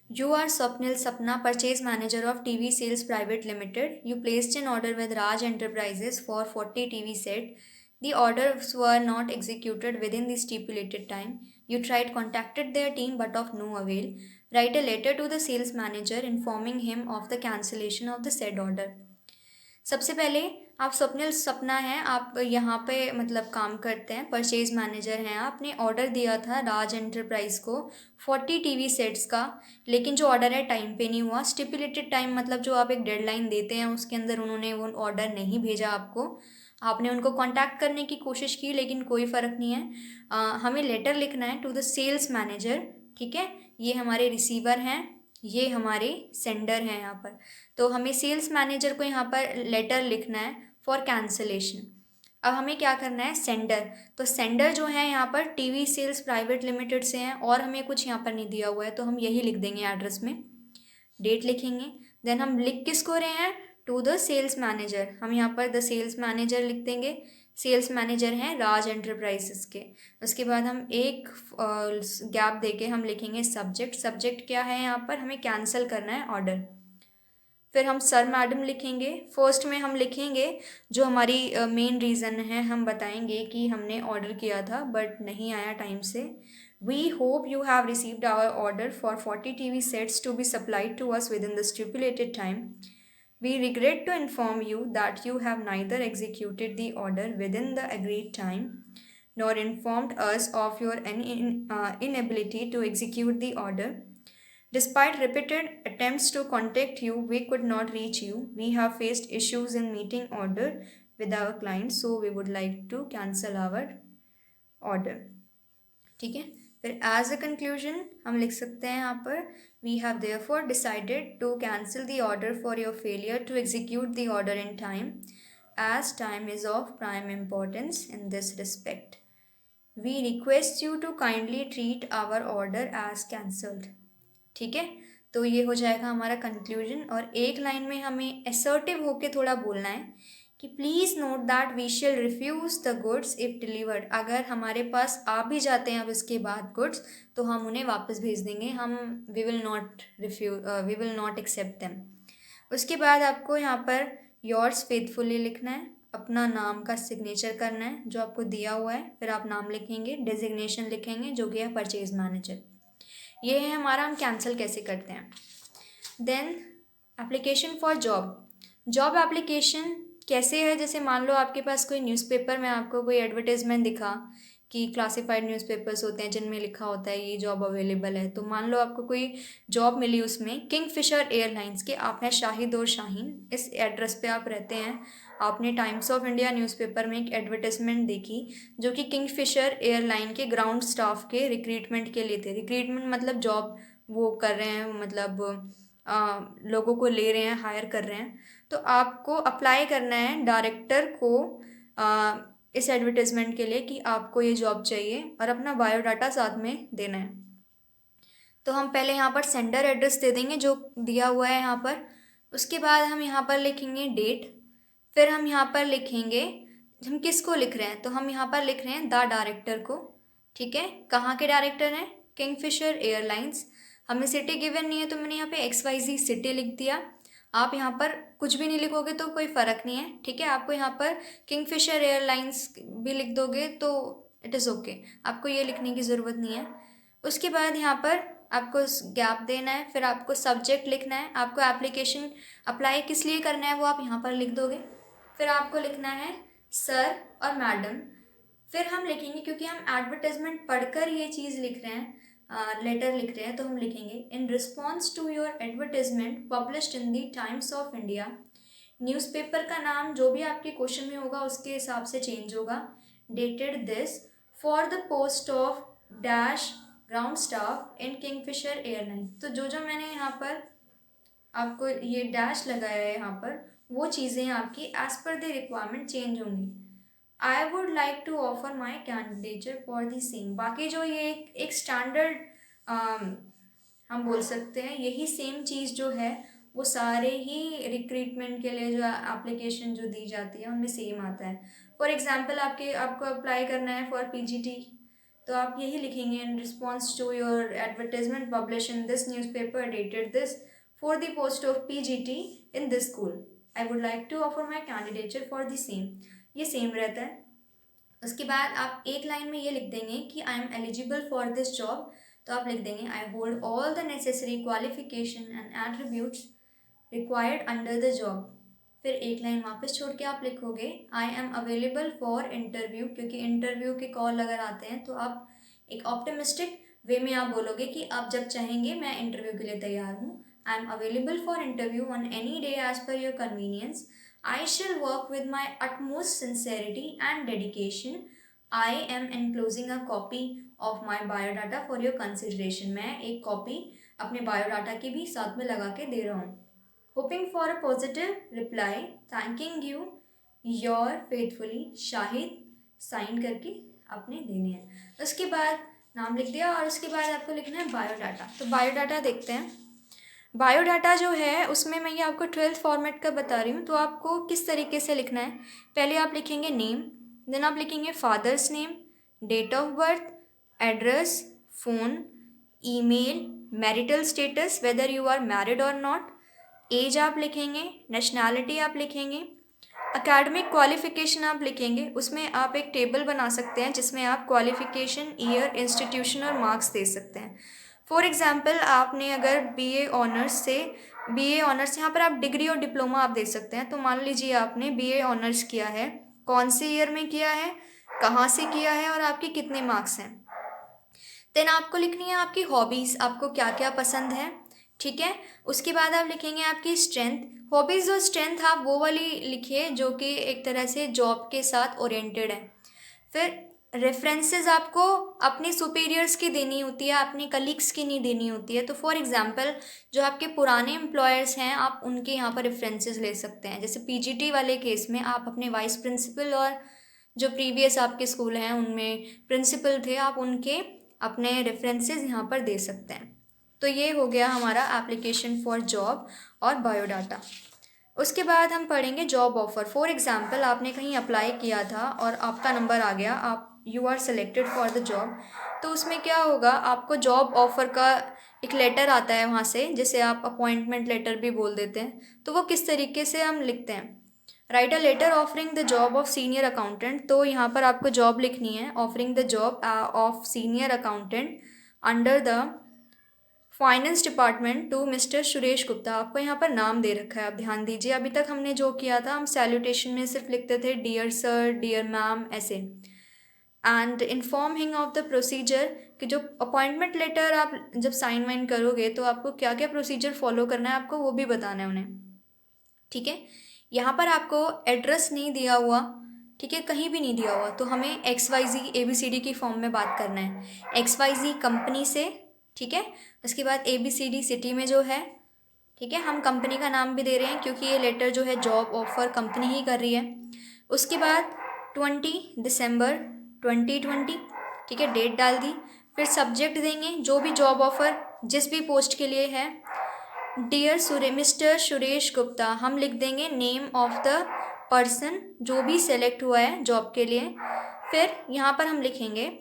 Speaker 1: You are Swapnil Sapna, purchase manager of TV Sales Private Limited. You placed an order with Raj Enterprises for 40 TV set. The orders were not executed within the stipulated time. You tried contacted their team but of no avail. Write a letter to the sales manager informing him of the cancellation of the said order. सबसे पहले आप स्वप्निल सपना हैं, आप यहाँ पे मतलब काम करते हैं, परचेज मैनेजर हैं। आपने ऑर्डर दिया था राज एंटरप्राइज को 40 टीवी सेट्स का, लेकिन जो ऑर्डर है टाइम पे नहीं हुआ। स्टिपुलेटेड टाइम मतलब जो आप एक डेडलाइन देते हैं उसके अंदर उन्होंने वो ऑर्डर नहीं भेजा आपको। आपने उनको कांटेक्ट करने की कोशिश की लेकिन कोई फ़र्क नहीं है। हमें लेटर लिखना है टू द सेल्स मैनेजर, ठीक है। ये हमारे रिसीवर हैं, ये हमारे सेंडर हैं यहाँ पर। तो हमें सेल्स मैनेजर को यहाँ पर लेटर लिखना है फॉर कैंसलेशन। अब हमें क्या करना है, सेंडर, तो सेंडर जो है यहाँ पर टीवी सेल्स प्राइवेट लिमिटेड से हैं और हमें कुछ यहाँ पर नहीं दिया हुआ है, तो हम यही लिख देंगे एड्रेस में, डेट लिखेंगे। देन हम लिख किसको रहे हैं, टू द सेल्स मैनेजर, हम यहाँ पर द सेल्स मैनेजर लिख देंगे। सेल्स मैनेजर हैं राज एंटरप्राइजेस के। उसके बाद हम एक गैप देके हम लिखेंगे सब्जेक्ट। सब्जेक्ट क्या है यहाँ पर, हमें कैंसिल करना है ऑर्डर। फिर हम सर मैडम लिखेंगे। फर्स्ट में हम लिखेंगे जो हमारी मेन रीज़न है, हम बताएंगे कि हमने ऑर्डर किया था बट नहीं आया टाइम से। We hope you have received our order for 40 TV sets to be supplied to us within the stipulated time. We regret to inform you that you have neither executed the order within the agreed time nor informed us of your inability to execute the order. Despite repeated attempts to contact you, we could not reach you. We have faced issues in meeting order with our clients, so we would like to cancel our order. ठीक है। फिर एज अ कंक्लूजन हम लिख सकते हैं यहाँ पर, we have therefore decided to cancel the order for your failure to execute the order in time, as time is of prime importance in this respect. We request you to kindly treat our order as cancelled. ठीक है, तो ये हो जाएगा हमारा कंक्लूजन। और एक लाइन में हमें असर्टिव होके थोड़ा बोलना है कि please note that we shall refuse the goods if delivered. अगर हमारे पास आ भी जाते हैं अब इसके बाद गुड्स, तो हम उन्हें वापस भेज देंगे, हम we will not accept them. उसके बाद आपको यहाँ पर योर्स फेथफुली लिखना है, अपना नाम का सिग्नेचर करना है जो आपको दिया हुआ है। फिर आप नाम लिखेंगे, डेजिग्नेशन लिखेंगे जो कि है परचेज मैनेजर। ये है हमारा हम कैंसिल कैसे करते हैं। Then application for job application कैसे है, जैसे मान लो आपके पास कोई न्यूज़पेपर में आपको कोई एडवर्टाइजमेंट दिखा कि क्लासिफाइड न्यूज़पेपर्स होते हैं जिनमें लिखा होता है ये जॉब अवेलेबल है। तो मान लो आपको कोई जॉब मिली उसमें किंगफिशर एयरलाइंस के, आप हैं शाहिद और शाहीन, इस एड्रेस पे आप रहते हैं। आपने टाइम्स ऑफ इंडिया न्यूज़पेपर में एक एडवर्टाइजमेंट देखी जो कि किंगफिशर एयरलाइन के ग्राउंड स्टाफ के रिक्रूटमेंट के लिए थे। रिक्रूटमेंट मतलब जॉब वो कर रहे हैं, मतलब लोगों को ले रहे हैं, हायर कर रहे हैं। तो आपको अप्लाई करना है डायरेक्टर को इस एडवर्टाइजमेंट के लिए कि आपको ये जॉब चाहिए और अपना बायोडाटा साथ में देना है। तो हम पहले यहाँ पर सेंडर एड्रेस दे देंगे जो दिया हुआ है यहाँ पर। उसके बाद हम यहाँ पर लिखेंगे डेट। फिर हम यहाँ पर लिखेंगे हम किसको लिख रहे हैं, तो हम यहाँ पर लिख रहे हैं द डायरेक्टर को। ठीक है, कहाँ के डायरेक्टर हैं, किंगफिशर एयरलाइंस। हमें सिटी गिवन नहीं है तो मैंने यहाँ पे XYZ सिटी लिख दिया। आप यहाँ पर कुछ भी नहीं लिखोगे तो कोई फ़र्क नहीं है, ठीक है। आपको यहाँ पर किंगफिशर एयरलाइंस भी लिख दोगे तो इट इज़ ओके, आपको ये लिखने की ज़रूरत नहीं है। उसके बाद यहाँ पर आपको गैप देना है, फिर आपको सब्जेक्ट लिखना है, आपको एप्लीकेशन अप्लाई किस लिए करना है वो आप यहाँ पर लिख दोगे। फिर आपको लिखना है सर और मैडम। फिर हम लिखेंगे, क्योंकि हम एडवर्टाइजमेंट पढ़कर ये चीज़ लिख रहे हैं, लेटर लिख रहे हैं, तो हम लिखेंगे in response to your advertisement published in the Times of India. Newspaper का नाम जो भी आपके क्वेश्चन में होगा उसके हिसाब से चेंज होगा। Dated this for the post of dash ground staff in Kingfisher airline. तो जो जो मैंने यहाँ पर आपको ये डैश लगाया है यहाँ पर, वो चीज़ें आपकी as per the requirement change होंगी। I would like to offer my candidature for the same. बाकी जो ये एक स्टैंडर्ड हम बोल सकते हैं, यही सेम चीज़ जो है वो सारे ही रिक्रूटमेंट के लिए जो एप्लीकेशन जो दी जाती है उनमें सेम आता है। फॉर एग्जांपल आपको अप्लाई करना है फॉर पीजीटी, तो आप यही लिखेंगे, in response to your advertisement publish in this newspaper dated this for the post of PGT in this school, I would like to offer my candidature for the same. ये सेम रहता है। उसके बाद आप एक लाइन में ये लिख देंगे कि I am eligible for this job. तो आप लिख देंगे I hold all the necessary qualification and attributes required under the job. फिर एक लाइन वापस छोड़ के आप लिखोगे आई एम अवेलेबल फॉर इंटरव्यू, क्योंकि इंटरव्यू के कॉल अगर आते हैं तो आप एक ऑप्टिमिस्टिक वे में आप बोलोगे कि आप जब चाहेंगे मैं इंटरव्यू के लिए तैयार हूँ। I am available for interview on any day as per your convenience. I shall work with my utmost sincerity and dedication. I am enclosing a copy of my biodata for your consideration. मैं एक कॉपी अपने बायोडाटा की भी साथ में लगा के दे रहा हूँ। Hoping for a positive reply, thanking you, your faithfully Shahid, sign करके आपने देने हैं। उसके बाद नाम लिख दिया और उसके बाद आपको लिखना है बायोडाटा। तो बायोडाटा देखते हैं। बायोडाटा जो है उसमें मैं ये आपको 12th फॉर्मेट का बता रही हूँ। तो आपको किस तरीके से लिखना है, पहले आप लिखेंगे नेम, देन आप लिखेंगे father's name, date of birth, address, phone, email, marital status whether you are married और नॉट, एज आप लिखेंगे, नेशनैलिटी आप लिखेंगे, एकेडमिक क्वालिफ़िकेशन आप लिखेंगे। उसमें आप एक टेबल बना सकते हैं जिसमें आप क्वालिफ़िकेशन, ईयर, इंस्टीट्यूशन और मार्क्स दे सकते हैं। फॉर एग्ज़ाम्पल आपने अगर बीए ऑनर्स यहाँ पर आप डिग्री और डिप्लोमा आप दे सकते हैं। तो मान लीजिए आपने बीए ऑनर्स किया है, कौन से ईयर में किया है, कहाँ से किया है और आपके कितने मार्क्स हैं। देन आपको लिखनी है आपकी हॉबीज़, आपको क्या क्या पसंद है, ठीक है। उसके बाद आप लिखेंगे आपकी स्ट्रेंथ। हॉबीज़ और स्ट्रेंथ आप वो वाली लिखिए जो कि एक तरह से जॉब के साथ ओरिएंटेड है। फिर रेफरेंसेस आपको अपने सुपीरियर्स की देनी होती है, अपने कलीग्स की नहीं देनी होती है। तो फॉर एग्जांपल जो आपके पुराने एम्प्लॉयर्स हैं आप उनके यहाँ पर रेफरेंसेस ले सकते हैं। जैसे पीजीटी वाले केस में आप अपने वाइस प्रिंसिपल और जो प्रीवियस आपके स्कूल हैं उनमें प्रिंसिपल थे, आप उनके अपने रेफरेंसेस यहाँ पर दे सकते हैं। तो ये हो गया हमारा एप्लीकेशन फॉर जॉब और बायोडाटा। उसके बाद हम पढ़ेंगे जॉब ऑफ़र। फॉर एग्जांपल आपने कहीं अप्लाई किया था और आपका नंबर आ गया, आप you are selected for the job. तो उसमें क्या होगा, आपको जॉब ऑफ़र का एक लेटर आता है वहाँ से, जिसे आप अपॉइंटमेंट लेटर भी बोल देते हैं। तो वो किस तरीके से हम लिखते हैं, write a letter offering the job of senior accountant. तो यहाँ पर आपको जॉब लिखनी है, offering the job of senior accountant under the finance department to mister Suresh Gupta. आपको यहाँ पर नाम दे रखा है, आप ध्यान दीजिए। अभी तक हमने जो किया था, हम सैल्यूटेशन में सिर्फ लिखते थे डियर सर, डियर मैम, ऐसे। And inform him of the procedure, कि जो अपॉइंटमेंट लेटर आप जब साइन वाइन करोगे तो आपको क्या क्या प्रोसीजर फॉलो करना है आपको वो भी बताना है उन्हें, ठीक है। यहाँ पर आपको एड्रेस नहीं दिया हुआ, ठीक है, कहीं भी नहीं दिया हुआ, तो हमें XYZ ABCD की फॉर्म में बात करना है। XYZ कंपनी से, ठीक है। उसके बाद ABCD सिटी में जो है, ठीक है, हम कंपनी का नाम भी दे रहे हैं क्योंकि ये लेटर जो है जॉब ऑफ़र कंपनी ही कर रही है। उसके बाद 20 दिसंबर 2020, ठीक है, डेट डाल दी। फिर सब्जेक्ट देंगे जो भी जॉब ऑफ़र जिस भी पोस्ट के लिए है, डियर मिस्टर सुरेश गुप्ता, हम लिख देंगे नेम ऑफ द पर्सन जो भी सेलेक्ट हुआ है जॉब के लिए। फिर यहाँ पर हम लिखेंगे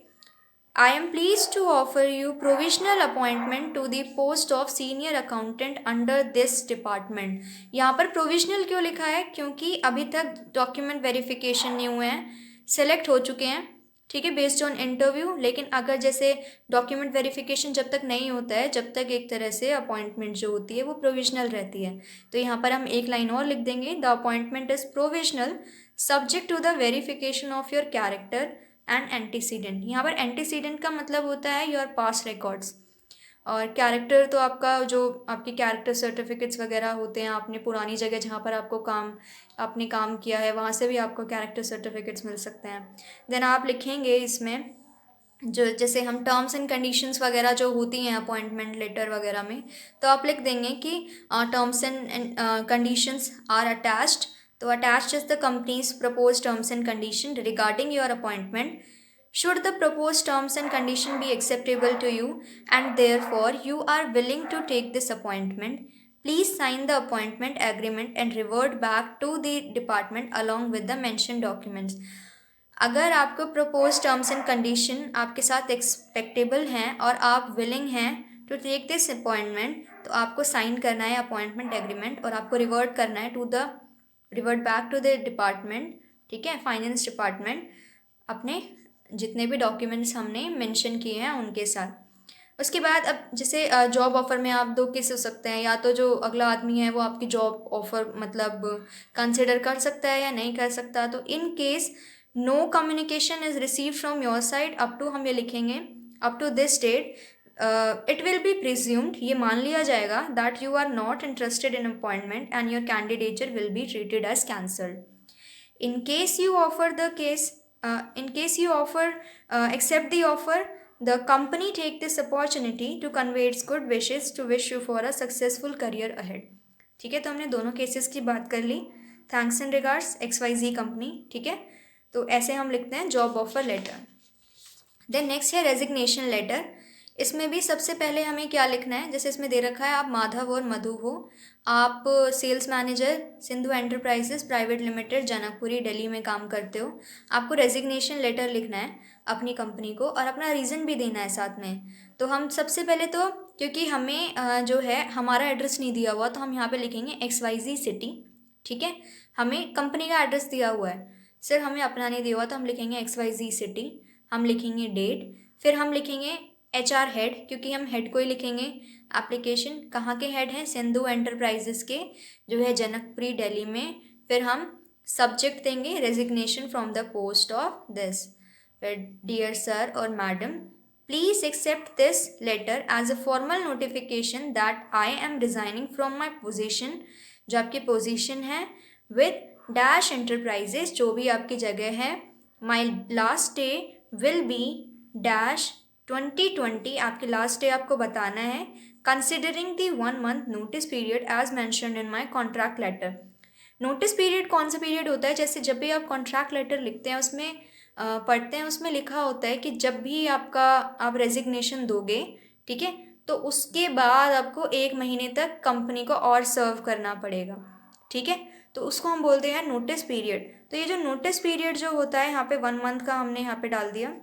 Speaker 1: I am please to offer you provisional appointment to the post of senior accountant under this department. यहाँ पर प्रोविजनल क्यों लिखा है, क्योंकि अभी तक डॉक्यूमेंट वेरिफिकेशन नहीं हुए हैं, सेलेक्ट हो चुके हैं, ठीक है, बेस्ड ऑन इंटरव्यू। लेकिन अगर जैसे डॉक्यूमेंट वेरिफिकेशन जब तक नहीं होता है, जब तक एक तरह से अपॉइंटमेंट जो होती है वो प्रोविजनल रहती है। तो यहाँ पर हम एक लाइन और लिख देंगे, the appointment is provisional subject to the verification of your character and antecedent. यहाँ पर एंटीसीडेंट का मतलब होता है योर पास्ट रिकॉर्ड्स, और कैरेक्टर तो आपका जो आपके कैरेक्टर सर्टिफिकेट्स वगैरह होते हैं, आपने पुरानी जगह जहाँ पर आपने काम किया है वहाँ से भी आपको कैरेक्टर सर्टिफिकेट्स मिल सकते हैं। देन आप लिखेंगे इसमें जो जैसे हम टर्म्स एंड कंडीशंस वगैरह जो होती हैं अपॉइंटमेंट लेटर वगैरह में, तो आप लिख देंगे कि terms and conditions are attached. तो attached is the company's propose terms and condition regarding your appointment. Should the proposed terms and condition be acceptable to you and therefore you are willing to take this appointment, please sign the appointment agreement and revert back to the department along with the mentioned documents. अगर आपको प्रपोज टर्म्स एंड कंडीशन आपके साथ एक्सपेक्टेबल हैं और आप विलिंग हैं टू टेक दिस अपॉइंटमेंट, तो आपको साइन करना है अपॉइंटमेंट एग्रीमेंट और आपको revert back to the department, ठीक है, फाइनेंस डिपार्टमेंट, अपने जितने भी डॉक्यूमेंट्स हमने मेंशन किए हैं उनके साथ। उसके बाद अब जैसे जॉब ऑफ़र में आप दो केस हो सकते हैं, या तो जो अगला आदमी है वो आपकी जॉब ऑफ़र मतलब कंसिडर कर सकता है या नहीं कर सकता। तो in case no communication is receive from your side up to, हम ये लिखेंगे up to this date, it will be presumed, ये मान लिया जाएगा that you are not interested in appointment and your candidature will be treated as cancelled. In case you offer the case, in case you offer accept the offer, the company take this opportunity to convey its good wishes to wish you for a successful career ahead। ठीक है, तो हमने दोनों केसेस की बात कर ली। Thanks and regards XYZ company, ठीक है। तो ऐसे हम लिखते हैं job offer letter. Then next है रेजिग्नेशन लेटर। इसमें भी सबसे पहले हमें क्या लिखना है, जैसे इसमें दे रखा है आप माधव और मधु हो, आप sales manager Sindhu enterprises private limited Janakpuri Delhi में काम करते हो। आपको रेजिग्नेशन लेटर लिखना है अपनी कंपनी को और अपना रीज़न भी देना है साथ में। तो हम सबसे पहले तो क्योंकि हमें जो है हमारा एड्रेस नहीं दिया हुआ, तो हम यहाँ पे लिखेंगे XYZ सिटी, ठीक है। हमें कंपनी का एड्रेस दिया हुआ है, सर हमें अपना नहीं दिया हुआ, तो हम लिखेंगे XYZ सिटी, हम लिखेंगे डेट, फिर हम लिखेंगे HR हेड, क्योंकि हम हेड को ही लिखेंगे। एप्लीकेशन कहाँ के हेड हैं, सिंधु एंटरप्राइजेस के, जो है जनकपुरी दिल्ली में। फिर हम सब्जेक्ट देंगे resignation from the post of this. फिर डियर सर और madam, please accept this letter as a formal notification that I am resigning from my position, जो आपकी पोजिशन है, विद डैश एंटरप्राइजेस, जो भी आपकी जगह है। My last day will be dash 2020, आपकी लास्ट डे आपको बताना है, considering the 1 month notice period as mentioned in my contract letter. Notice period कौन सा पीरियड होता है, जैसे जब भी आप कॉन्ट्रैक्ट लेटर लिखते हैं उसमें पढ़ते हैं, उसमें लिखा होता है कि जब भी आप रेजिग्नेशन दोगे, ठीक है, तो उसके बाद आपको 1 महीने तक कंपनी को और सर्व करना पड़ेगा, ठीक है। तो उसको हम बोलते हैं नोटिस पीरियड। तो ये जो नोटिस पीरियड जो होता है यहाँ पे 1 month का हमने यहाँ पे डाल दिया।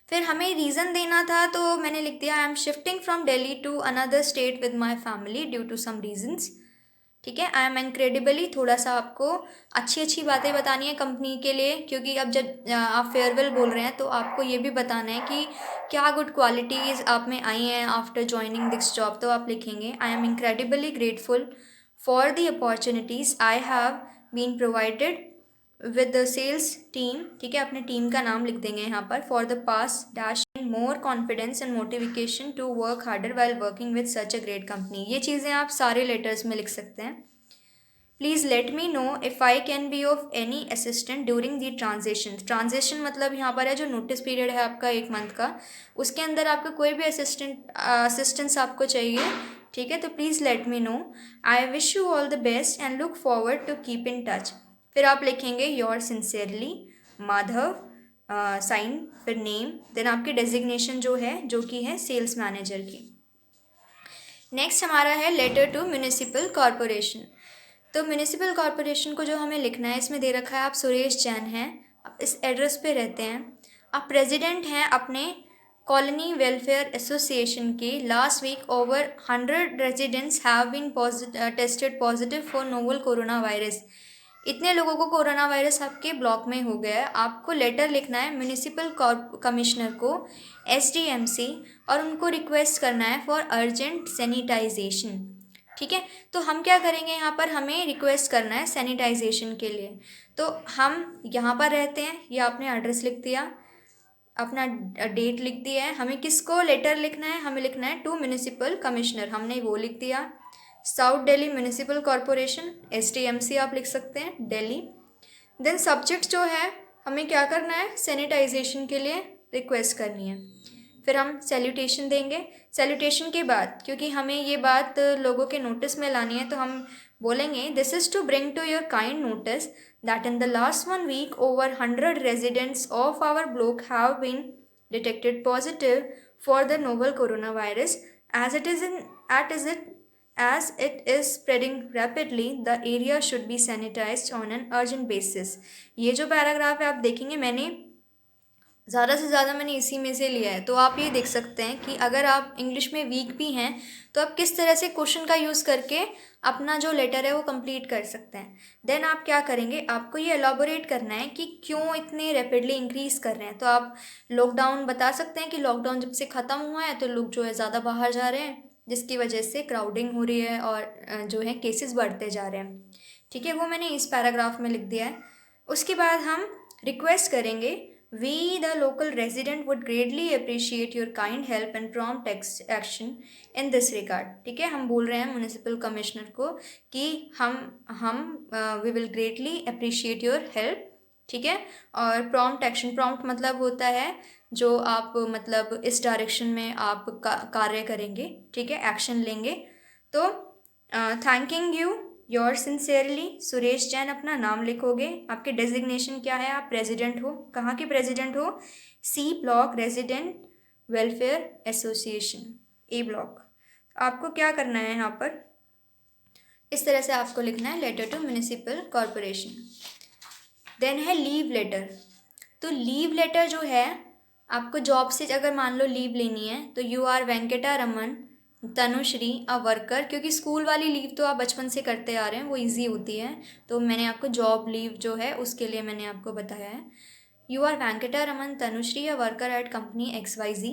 Speaker 1: फिर हमें रीज़न देना था, तो मैंने लिख दिया I am shifting from Delhi to another state with my family due to some reasons, ठीक है। आई एम इनक्रेडिबली, थोड़ा सा आपको अच्छी अच्छी बातें बतानी है कंपनी के लिए, क्योंकि अब जब आप फेयरवेल बोल रहे हैं तो आपको ये भी बताना है कि क्या गुड क्वालिटीज़ आप में आई हैं आफ्टर ज्वाइनिंग दिस जॉब। तो आप लिखेंगे I am incredibly grateful for the opportunities I have been provided with the sales team, ठीक है, अपने टीम का नाम लिख देंगे यहाँ पर, for the pass dash more confidence and motivation to work harder while working with such a great company. ये चीज़ें आप सारे लेटर्स में लिख सकते हैं। Please let me know if I can be of any assistant during the transaction. Transaction मतलब यहाँ पर है जो नोटिस पीरियड है आपका 1 month का, उसके अंदर आपका कोई भी असिस्टेंस आपको चाहिए, ठीक है, तो please let me know. I wish you all the best and look forward to keep in touch. फिर आप लिखेंगे योर सिंसियरली माधव, साइन, फिर नेम, देन आपकी डेजिग्नेशन जो है, जो कि है सेल्स मैनेजर की। नेक्स्ट हमारा है लेटर टू म्यूनिसिपल कॉरपोरेशन। तो म्यूनिसिपल कॉरपोरेशन को जो हमें लिखना है, इसमें दे रखा है आप सुरेश जैन हैं, आप इस एड्रेस पे रहते हैं, आप प्रेसिडेंट हैं अपने कॉलोनी वेलफेयर एसोसिएशन के। Last week over 100 residents have been tested positive for novel corona virus. इतने लोगों को कोरोना वायरस आपके ब्लॉक में हो गया है। आपको लेटर लिखना है म्यूनिसिपल कमिश्नर को, SDMC, और उनको रिक्वेस्ट करना है फॉर अर्जेंट सैनिटाइजेशन, ठीक है। तो हम क्या करेंगे, यहाँ पर हमें रिक्वेस्ट करना है सैनिटाइजेशन के लिए। तो हम यहाँ पर रहते हैं, ये आपने एड्रेस लिख दिया, अपना डेट लिख दिया है। हमें किसको लेटर लिखना है, हमें लिखना है टू म्यूनिसिपल कमिश्नर, हमने वो लिख दिया। South Delhi municipal corporation, SDMC आप लिख सकते हैं, दिल्ली। देन सब्जेक्ट जो है हमें क्या करना है, सैनिटाइजेशन के लिए रिक्वेस्ट करनी है। फिर हम सैल्यूटेशन देंगे। सैल्यूटेशन के बाद क्योंकि हमें ये बात लोगों के नोटिस में लानी है तो हम बोलेंगे this is to bring to your kind notice that in the last 1 week over 100 residents of our block have been detected positive for the novel coronavirus. As it is in as it is spreading rapidly, the area should be sanitized on an urgent basis. ये जो पैराग्राफ है आप देखेंगे मैंने ज़्यादा से ज़्यादा मैंने इसी में से लिया है। तो आप ये देख सकते हैं कि अगर आप इंग्लिश में वीक भी हैं तो आप किस तरह से क्वेश्चन का यूज़ करके अपना जो लेटर है वो कंप्लीट कर सकते हैं। देन आप क्या करेंगे, आपको ये एलाबोरेट करना है कि क्यों इतने रैपिडली इंक्रीज़ कर रहे हैं। तो आप लॉकडाउन बता सकते हैं कि लॉकडाउन जब से ख़त्म हुआ है तो लोग जो है ज़्यादा बाहर जा रहे हैं, जिसकी वजह से क्राउडिंग हो रही है और जो है केसेस बढ़ते जा रहे हैं। ठीक है, वो मैंने इस पैराग्राफ में लिख दिया है। उसके बाद हम रिक्वेस्ट करेंगे We, the local resident, would greatly appreciate your kind help and prompt action in this regard. ठीक है, हम बोल रहे हैं म्यूनिसिपल कमिश्नर को कि हम we will greatly appreciate your help. ठीक है, और prompt action, prompt मतलब होता है जो आप मतलब इस डायरेक्शन में आप कार्य करेंगे। ठीक है, एक्शन लेंगे। तो thanking you your sincerely Suresh Jain अपना नाम लिखोगे। आपके डेजिग्नेशन क्या है, आप प्रेसिडेंट हो। कहाँ के प्रेसिडेंट हो, C block resident welfare association, A block. आपको क्या करना है यहाँ पर, इस तरह से आपको लिखना है letter to municipal corporation. Then है लीव लेटर। तो लीव लेटर जो है आपको जॉब से अगर मान लो लीव लेनी है तो you are Venkata Raman Tanushree a worker, क्योंकि स्कूल वाली लीव तो आप बचपन से करते आ रहे हैं वो इजी होती है, तो मैंने आपको जॉब लीव जो है उसके लिए मैंने आपको बताया है। You are Venkata Raman Tanushree a worker at company XYZ,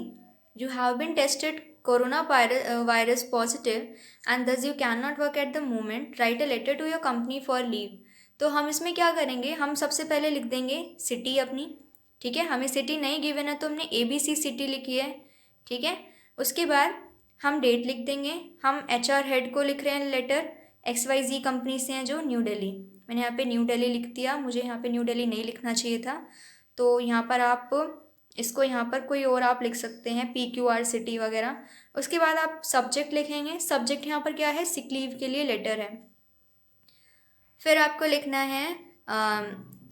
Speaker 1: you have been tested corona virus positive and thus you can not work at the moment, write a letter to your company for leave. तो हम इसमें क्या करेंगे, हम सबसे पहले लिख देंगे सिटी अपनी। ठीक है, हमें सिटी नहीं गिवन है तो हमने ABC सिटी लिखी है। ठीक है, उसके बाद हम डेट लिख देंगे। हम HR हेड को लिख रहे हैं लेटर, XYZ कंपनी से हैं जो न्यू दिल्ली। मैंने यहाँ पे न्यू दिल्ली लिख दिया, मुझे यहाँ पे न्यू दिल्ली नहीं लिखना चाहिए था, तो यहाँ पर आप इसको यहाँ पर कोई और आप लिख सकते हैं PQR सिटी वगैरह। उसके बाद आप सब्जेक्ट लिखेंगे। सब्जेक्ट यहाँ पर क्या है, सिक लीव के लिए लेटर है। फिर आपको लिखना है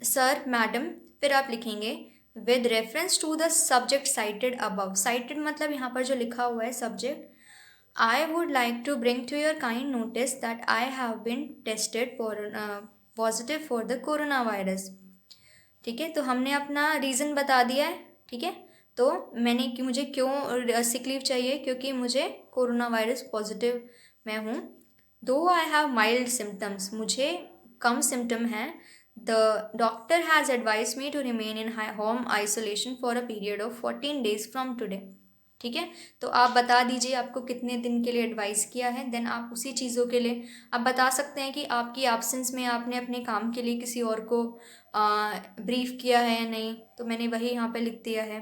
Speaker 1: सर मैडम, फिर आप लिखेंगे with reference to the subject cited above. Cited मतलब यहाँ पर जो लिखा हुआ है subject, I would like to bring to your kind notice that I have been tested positive for the coronavirus. ठीक है, तो हमने अपना रीज़न बता दिया है। ठीक है, तो मैंने कि मुझे क्यों सिक लीव चाहिए, क्योंकि मुझे कोरोना वायरस पॉजिटिव मैं हूँ। दो आई हैव माइल्ड सिम्टम्स, मुझे कम सिम्टम हैं। The doctor has advise me to remain in home isolation for a period of 14 days from today. ठीक है, तो आप बता दीजिए आपको कितने दिन के लिए एडवाइस किया है। देन आप उसी चीज़ों के लिए आप बता सकते हैं कि आपकी एब्सेंस में आपने अपने काम के लिए किसी और को ब्रीफ किया है या नहीं, तो मैंने वही यहाँ पे लिख दिया है।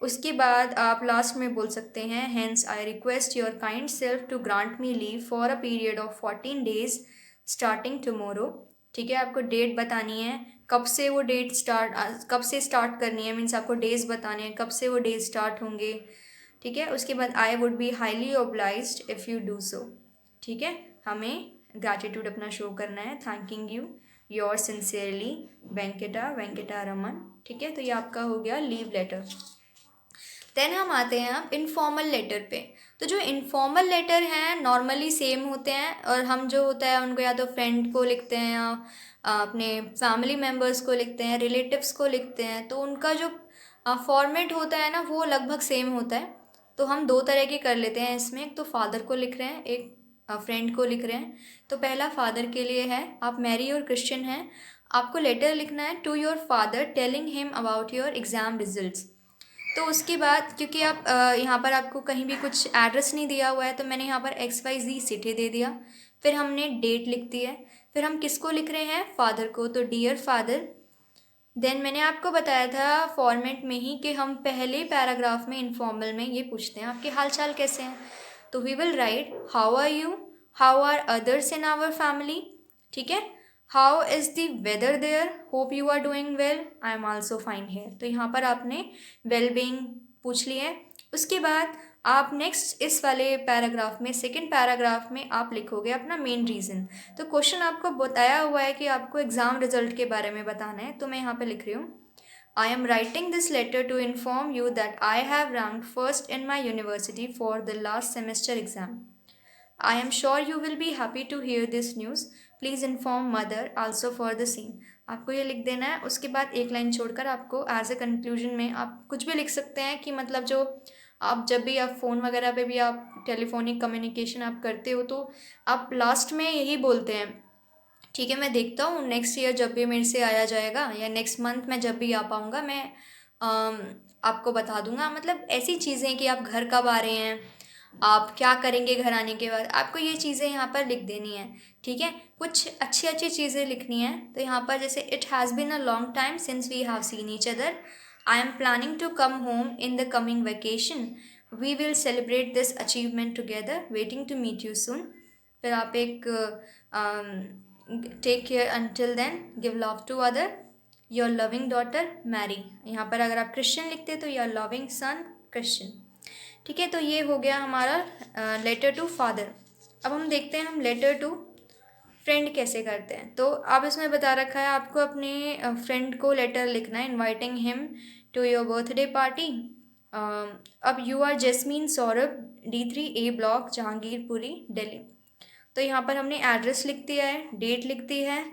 Speaker 1: उसके बाद आप लास्ट में बोल सकते हैं hence I request your kind self to grant me leave for a period of 14 days starting tomorrow. ठीक है, आपको डेट बतानी है, कब से वो डेट कब से स्टार्ट करनी है, मीन्स आपको डेज बताने हैं कब से वो डेज स्टार्ट होंगे। ठीक है, उसके बाद I would be highly obliged if you do so. ठीक है, हमें ग्रैटिट्यूड अपना शो करना है, thanking you your sincerely Venkata Raman. ठीक है, तो ये आपका हो गया लीव लेटर। देन हम आते हैं अब इनफॉर्मल लेटर पे। तो जो इनफॉर्मल लेटर हैं नॉर्मली सेम होते हैं, और हम जो होता है उनको या तो फ्रेंड को लिखते हैं या अपने फैमिली मेम्बर्स को लिखते हैं, रिलेटिव्स को लिखते हैं, तो उनका जो फॉर्मेट होता है ना वो लगभग सेम होता है। तो हम दो तरह के कर लेते हैं इसमें, एक तो फादर को लिख रहे हैं, एक फ्रेंड को लिख रहे हैं। तो पहला फादर के लिए है, आप मैरी और क्रिश्चियन हैं, आपको लेटर लिखना है to your father telling him about your exam results. तो उसके बाद क्योंकि आप यहाँ पर आपको कहीं भी कुछ एड्रेस नहीं दिया हुआ है तो मैंने यहाँ पर XYZ सिटी दे दिया। फिर हमने डेट लिख दी है। फिर हम किसको लिख रहे हैं, फादर को, तो डियर फादर। देन मैंने आपको बताया था फॉर्मेट में ही कि हम पहले पैराग्राफ में इनफॉर्मल में ये पूछते हैं आपके हाल चाल कैसे हैं। तो we will write how are you, how are others in our family. ठीक है, how is the weather there, hope you are doing well, I am also fine here. तो यहाँ पर आपने वेल बीइंग पूछ लिया है। उसके बाद आप नेक्स्ट इस वाले पैराग्राफ में, सेकंड पैराग्राफ में आप लिखोगे अपना मेन रीज़न। तो क्वेश्चन आपको बताया हुआ है कि आपको एग्ज़ाम रिजल्ट के बारे में बताना है, तो मैं यहाँ पे लिख रही हूँ, I am writing this letter to inform you that I have ranked first in my university for the last semester exam. I am sure you will be happy to hear this news. Please inform mother also for the same. आपको ये लिख देना है। उसके बाद एक लाइन छोड़कर आपको एज ए कंक्लूजन में आप कुछ भी लिख सकते हैं कि मतलब जो आप जब भी आप फ़ोन वगैरह पे भी आप टेलीफोनिक कम्युनिकेशन आप करते हो तो आप लास्ट में यही बोलते हैं, ठीक है मैं देखता हूँ नेक्स्ट ईयर जब भी मेरे से आया जाएगा या नेक्स्ट मंथ में जब भी आ पाऊँगा मैं अम, आपको बता दूँगा। मतलब ऐसी चीज़ें कि आप घर कब आ रहे हैं, आप क्या करेंगे घर आने के बाद, आपको ये चीज़ें यहाँ पर लिख देनी है, ठीक है। कुछ अच्छी अच्छी चीज़ें लिखनी है। तो यहाँ पर जैसे it has been a long time since we have seen each other, I am planning to come home in the coming vacation, we will celebrate this achievement together, waiting to meet you soon. फिर आप एक take care until then, give love to other, your loving daughter Mary. यहाँ पर अगर आप क्रिश्चियन लिखते तो योर लविंग सन क्रिश्चियन, ठीक है। तो ये हो गया हमारा लेटर टू फादर। अब हम देखते हैं हम लेटर टू फ्रेंड कैसे करते हैं। तो अब इसमें बता रखा है आपको अपने फ्रेंड को लेटर लिखना है, inviting him to your birthday party. अब you are Jasmine Saurabh, D3 A block, Jahangirpuri, Delhi. तो यहाँ पर हमने एड्रेस लिख दिया है, डेट लिख दी है।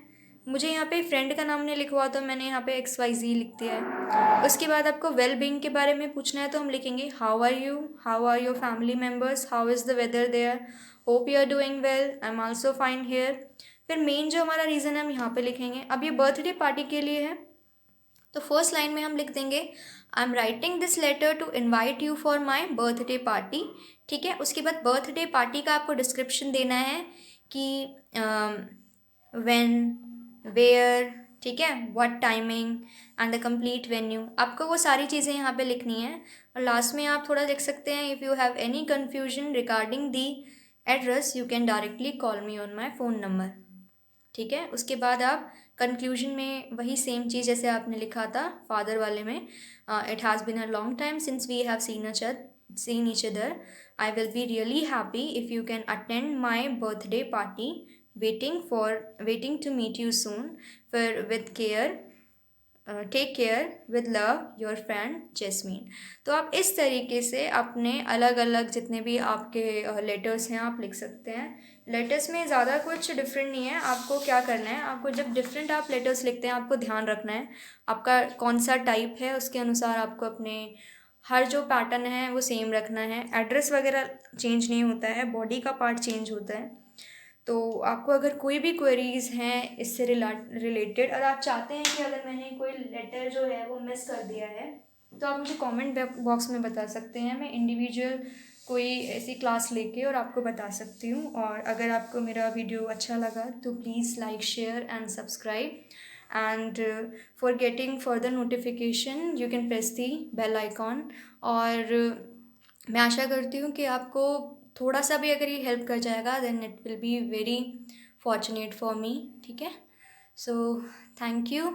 Speaker 1: मुझे यहाँ पे फ्रेंड का नाम नहीं लिखवा तो मैंने यहाँ पे XYZ लिख दिया है। उसके बाद आपको वेल बींग के बारे में पूछना है तो हम लिखेंगे how are you, how are your family members, how is the weather there, hope you are doing well, I am also fine here. फिर मेन जो हमारा रीज़न है हम यहाँ पे लिखेंगे। अब ये बर्थडे पार्टी के लिए है तो फर्स्ट लाइन में हम लिख देंगे I am writing this letter to invite you for my birthday party, ठीक है। उसके बाद बर्थडे पार्टी का आपको डिस्क्रिप्शन देना है कि व्हेन, वेयर, ठीक है, what timing and the complete venue. आपको वो सारी चीज़ें यहाँ पे लिखनी है। और लास्ट में आप थोड़ा लिख सकते हैं if you have any confusion regarding the address you can directly call me on my phone number, ठीक है। उसके बाद आप कंक्लूजन में वही सेम चीज़ जैसे आपने लिखा था फादर वाले में, it has been a long time since we have seen each other, I will be really happy if you can attend my birthday party, waiting to meet you soon, फिर with care, take care, with love, your friend Jasmine. तो आप इस तरीके से अपने अलग अलग जितने भी आपके लेटर्स हैं आप लिख सकते हैं। लेटर्स में ज़्यादा कुछ डिफरेंट नहीं है। आपको क्या करना है, आपको जब डिफरेंट आप लेटर्स लिखते हैं आपको ध्यान रखना है आपका कौन सा टाइप है, उसके अनुसार आपको अपने हर जो पैटर्न है वो सेम रखना है। एड्रेस वगैरह चेंज नहीं होता है, बॉडी का पार्ट चेंज होता है। तो आपको अगर कोई भी क्वेरीज़ हैं इससे रिलेटेड और आप चाहते हैं कि अगर मैंने कोई लेटर जो है वो मिस कर दिया है तो आप मुझे कमेंट बॉक्स में बता सकते हैं। मैं इंडिविजुअल कोई ऐसी क्लास लेके और आपको बता सकती हूँ। और अगर आपको मेरा वीडियो अच्छा लगा तो please like, share and subscribe, and for getting further notification you can press the bell icon. और मैं आशा करती हूँ कि आपको थोड़ा सा भी अगर ये हेल्प कर जाएगा then it will be very fortunate for me, ठीक है। So thank you.